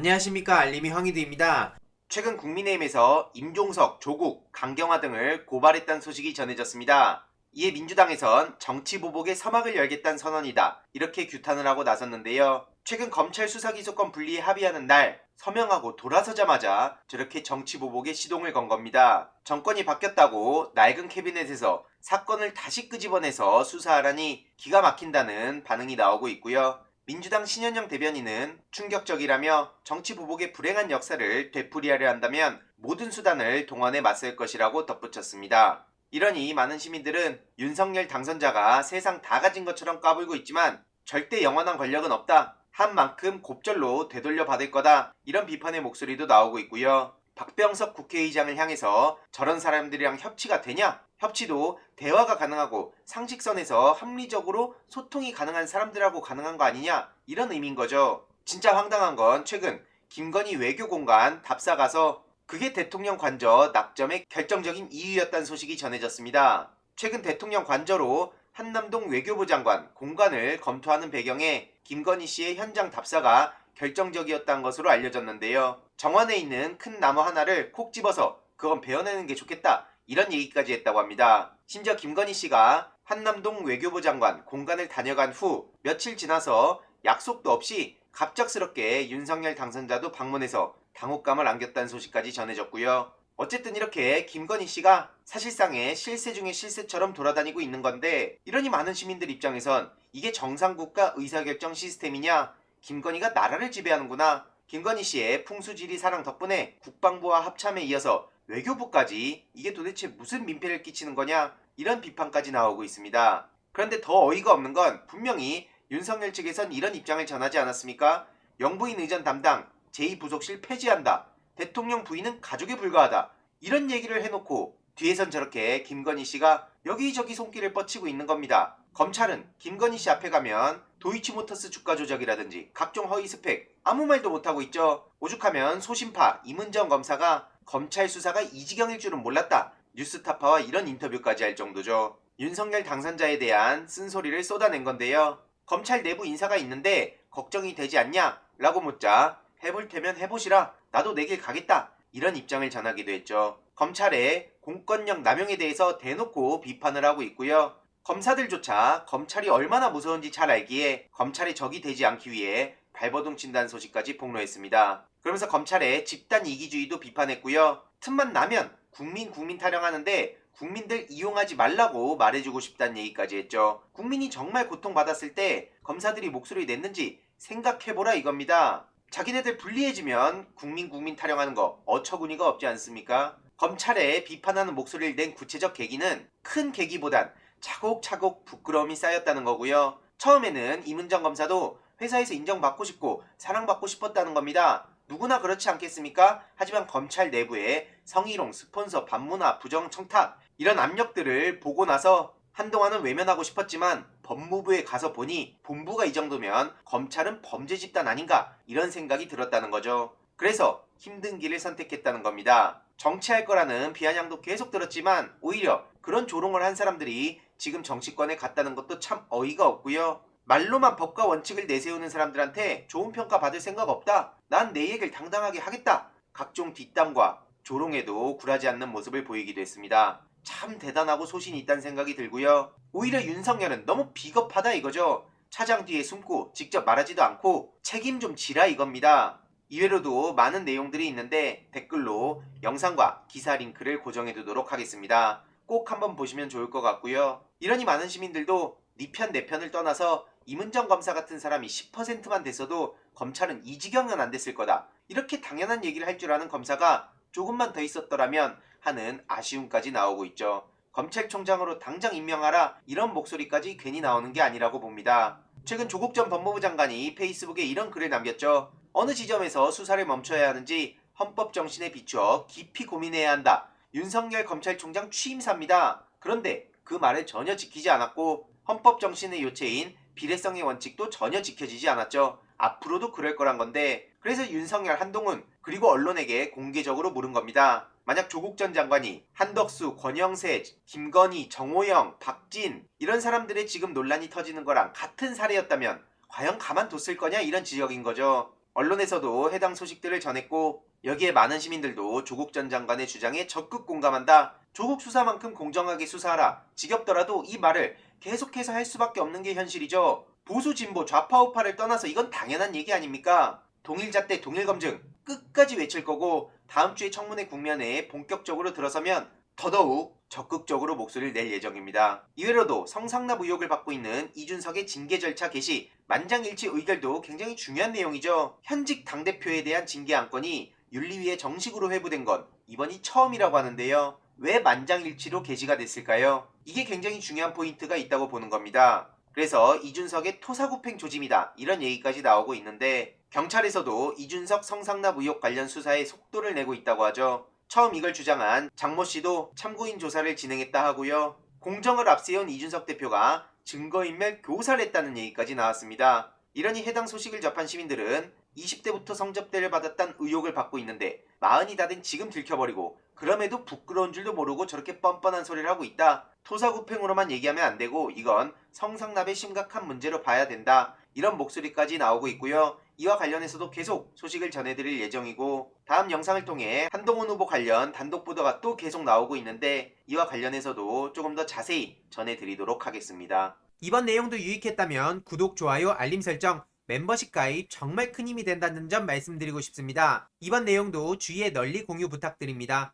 안녕하십니까, 알림이 황희두입니다. 최근 국민의힘에서 임종석, 조국, 강경화 등을 고발했다는 소식이 전해졌습니다. 이에 민주당에선 정치보복의 서막을 열겠다는 선언이다, 이렇게 규탄을 하고 나섰는데요. 최근 검찰 수사기소권 분리에 합의하는 날 서명하고 돌아서자마자 저렇게 정치보복에 시동을 건 겁니다. 정권이 바뀌었다고 낡은 캐비넷에서 사건을 다시 끄집어내서 수사하라니 기가 막힌다는 반응이 나오고 있고요. 민주당 신현영 대변인은 충격적이라며 정치 보복의 불행한 역사를 되풀이하려 한다면 모든 수단을 동원해 맞설 것이라고 덧붙였습니다. 이러니 많은 시민들은 윤석열 당선자가 세상 다 가진 것처럼 까불고 있지만 절대 영원한 권력은 없다, 한 만큼 곱절로 되돌려 받을 거다, 이런 비판의 목소리도 나오고 있고요. 박병석 국회의장을 향해서 저런 사람들이랑 협치가 되냐? 협치도 대화가 가능하고 상식선에서 합리적으로 소통이 가능한 사람들하고 가능한 거 아니냐, 이런 의미인 거죠. 진짜 황당한 건 최근 김건희 외교공간 답사 가서 그게 대통령 관저 낙점의 결정적인 이유였다는 소식이 전해졌습니다. 최근 대통령 관저로 한남동 외교부 장관 공간을 검토하는 배경에 김건희 씨의 현장 답사가 결정적이었다는 것으로 알려졌는데요. 정원에 있는 큰 나무 하나를 콕 집어서 그건 베어내는 게 좋겠다, 이런 얘기까지 했다고 합니다. 심지어 김건희 씨가 한남동 외교부 장관 공간을 다녀간 후 며칠 지나서 약속도 없이 갑작스럽게 윤석열 당선자도 방문해서 당혹감을 안겼다는 소식까지 전해졌고요. 어쨌든 이렇게 김건희 씨가 사실상의 실세 중의 실세처럼 돌아다니고 있는 건데, 이러니 많은 시민들 입장에선 이게 정상국가 의사결정 시스템이냐, 김건희가 나라를 지배하는구나, 김건희 씨의 풍수지리 사랑 덕분에 국방부와 합참에 이어서 외교부까지 이게 도대체 무슨 민폐를 끼치는 거냐, 이런 비판까지 나오고 있습니다. 그런데 더 어이가 없는 건 분명히 윤석열 측에선 이런 입장을 전하지 않았습니까? 영부인 의전 담당 제2부속실 폐지한다, 대통령 부인은 가족에 불과하다, 이런 얘기를 해놓고 뒤에선 저렇게 김건희 씨가 여기저기 손길을 뻗치고 있는 겁니다. 검찰은 김건희 씨 앞에 가면 도이치모터스 주가 조작이라든지 각종 허위 스펙 아무 말도 못하고 있죠. 오죽하면 소신파 임은정 검사가 검찰 수사가 이 지경일 줄은 몰랐다, 뉴스타파와 이런 인터뷰까지 할 정도죠. 윤석열 당선자에 대한 쓴소리를 쏟아낸 건데요. 검찰 내부 인사가 있는데 걱정이 되지 않냐? 라고 묻자 해볼 테면 해보시라, 나도 내 길 가겠다, 이런 입장을 전하기도 했죠. 검찰의 공권력 남용에 대해서 대놓고 비판을 하고 있고요. 검사들조차 검찰이 얼마나 무서운지 잘 알기에 검찰의 적이 되지 않기 위해 발버둥 친다는 소식까지 폭로했습니다. 그러면서 검찰의 집단 이기주의도 비판했고요. 틈만 나면 국민 타령하는데 국민들 이용하지 말라고 말해주고 싶다는 얘기까지 했죠. 국민이 정말 고통받았을 때 검사들이 목소리 냈는지 생각해보라 이겁니다. 자기네들 불리해지면 국민 타령하는 거 어처구니가 없지 않습니까? 검찰에 비판하는 목소리를 낸 구체적 계기는 큰 계기보단 차곡차곡 부끄러움이 쌓였다는 거고요. 처음에는 임은정 검사도 회사에서 인정받고 싶고 사랑받고 싶었다는 겁니다. 누구나 그렇지 않겠습니까? 하지만 검찰 내부에 성희롱, 스폰서, 반문화, 부정 청탁, 이런 압력들을 보고 나서 한동안은 외면하고 싶었지만 법무부에 가서 보니 본부가 이 정도면 검찰은 범죄 집단 아닌가, 이런 생각이 들었다는 거죠. 그래서 힘든 길을 선택했다는 겁니다. 정치할 거라는 비아냥도 계속 들었지만 오히려 그런 조롱을 한 사람들이 지금 정치권에 갔다는 것도 참 어이가 없고요. 말로만 법과 원칙을 내세우는 사람들한테 좋은 평가 받을 생각 없다, 난 내 얘기를 당당하게 하겠다, 각종 뒷담과 조롱에도 굴하지 않는 모습을 보이기도 했습니다. 참 대단하고 소신이 있다는 생각이 들고요. 오히려 윤석열은 너무 비겁하다 이거죠. 차장 뒤에 숨고 직접 말하지도 않고 책임 좀 지라 이겁니다. 이외로도 많은 내용들이 있는데 댓글로 영상과 기사 링크를 고정해 두도록 하겠습니다. 꼭 한번 보시면 좋을 것 같고요. 이러니 많은 시민들도 네 편 내 편을 떠나서 임은정 검사 같은 사람이 10%만 됐어도 검찰은 이 지경은 안 됐을 거다, 이렇게 당연한 얘기를 할 줄 아는 검사가 조금만 더 있었더라면 하는 아쉬움까지 나오고 있죠. 검찰총장으로 당장 임명하라, 이런 목소리까지 괜히 나오는 게 아니라고 봅니다. 최근 조국 전 법무부 장관이 페이스북에 이런 글을 남겼죠. 어느 지점에서 수사를 멈춰야 하는지 헌법 정신에 비추어 깊이 고민해야 한다. 윤석열 검찰총장 취임사입니다. 그런데 그 말을 전혀 지키지 않았고 헌법 정신의 요체인 비례성의 원칙도 전혀 지켜지지 않았죠. 앞으로도 그럴 거란 건데, 그래서 윤석열, 한동훈 그리고 언론에게 공개적으로 물은 겁니다. 만약 조국 전 장관이 한덕수, 권영세, 김건희, 정호영, 박진 이런 사람들의 지금 논란이 터지는 거랑 같은 사례였다면 과연 가만뒀을 거냐, 이런 지적인 거죠. 언론에서도 해당 소식들을 전했고 여기에 많은 시민들도 조국 전 장관의 주장에 적극 공감한다. 조국 수사만큼 공정하게 수사하라. 지겹더라도 이 말을 계속해서 할 수밖에 없는 게 현실이죠. 보수 진보 좌파 우파를 떠나서 이건 당연한 얘기 아닙니까? 동일잣대 동일검증 끝까지 외칠 거고 다음 주에 청문회 국면에 본격적으로 들어서면 더더욱 적극적으로 목소리를 낼 예정입니다. 이외로도 성상납 의혹을 받고 있는 이준석의 징계 절차 개시, 만장일치 의결도 굉장히 중요한 내용이죠. 현직 당대표에 대한 징계 안건이 윤리위에 정식으로 회부된 건 이번이 처음이라고 하는데요. 왜 만장일치로 게시가 됐을까요? 이게 굉장히 중요한 포인트가 있다고 보는 겁니다. 그래서 이준석의 토사구팽 조짐이다 이런 얘기까지 나오고 있는데 경찰에서도 이준석 성상납 의혹 관련 수사에 속도를 내고 있다고 하죠. 처음 이걸 주장한 장모 씨도 참고인 조사를 진행했다 하고요. 공정을 앞세운 이준석 대표가 증거인멸 교사를 했다는 얘기까지 나왔습니다. 이러니 해당 소식을 접한 시민들은 20대부터 성접대를 받았다는 의혹을 받고 있는데 40이 다 된 지금 들켜버리고 그럼에도 부끄러운 줄도 모르고 저렇게 뻔뻔한 소리를 하고 있다. 토사구팽으로만 얘기하면 안 되고 이건 성상납의 심각한 문제로 봐야 된다. 이런 목소리까지 나오고 있고요. 이와 관련해서도 계속 소식을 전해드릴 예정이고 다음 영상을 통해 한동훈 후보 관련 단독 보도가 또 계속 나오고 있는데 이와 관련해서도 조금 더 자세히 전해드리도록 하겠습니다. 이번 내용도 유익했다면 구독, 좋아요, 알림 설정, 멤버십 가입 정말 큰 힘이 된다는 점 말씀드리고 싶습니다. 이번 내용도 주위에 널리 공유 부탁드립니다.